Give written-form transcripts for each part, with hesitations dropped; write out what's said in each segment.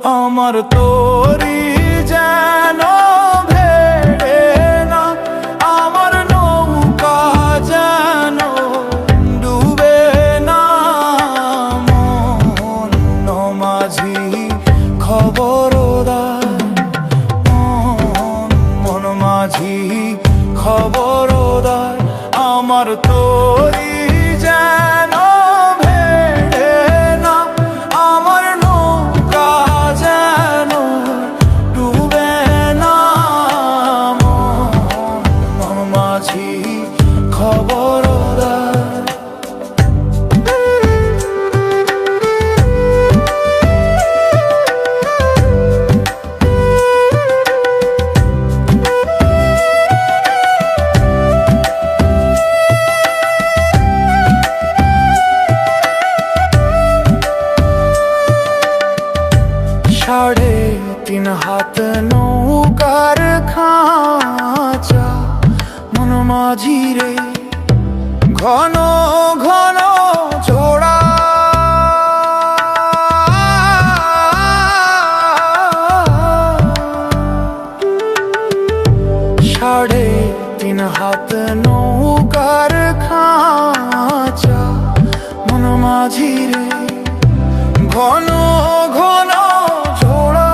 আমার তোরি যেন ভেড়ে না, আমার নৌকা যেন ডুবে না। মন মাঝি খবরদার, মন মাঝি খবরদার, আমার তোরি যেন ভেড়ে না, আমার নৌকা যেন ডুবে না। মন মাঝি খবরদার। সাড়ে তিন হাত নৌকার খাঁচা, মন মাঝি রে ঘন ঘন জোড়া। সাড়ে তিন হাত নৌকার খাঁচা, মন মাঝি রে ঘন ঘন জোড়া।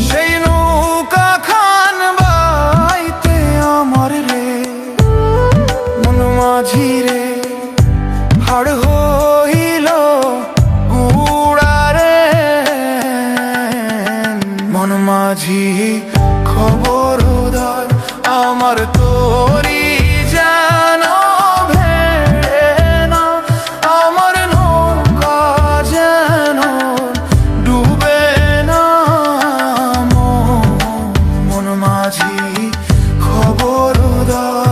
সেই নৌকা খান বাইতে আমার রে মন মাঝি রে হাড় হইল গুড়া রে। মন মাঝি খবরদার, আমার তোরি যেন ভেড়ে না, আমার নৌকা যেন ডুবে না। মন মাঝি খবরদার।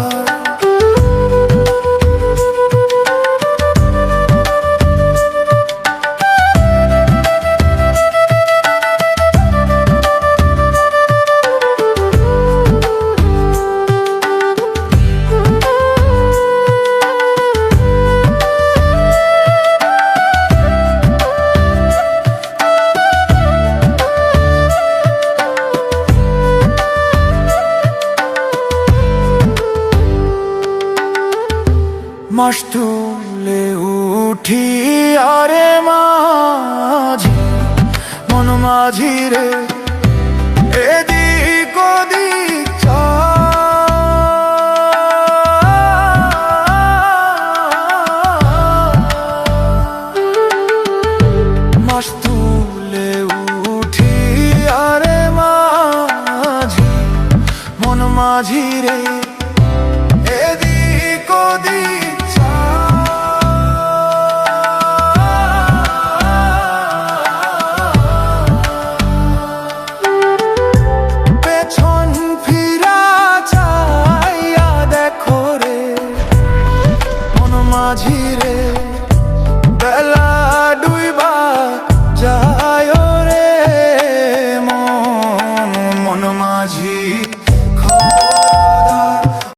মাস তুলে উঠি আরে মাঝি, মন মাঝি রে এদিক ওদিক মাস তুলে উঠি আরে মাঝি, মন মাঝি রে এদিক ওদিক। পেছন ফিরা চাইয়া দেখো রে মন মাঝি রে, বেলা ডুইবা যায় রে। মন মাঝি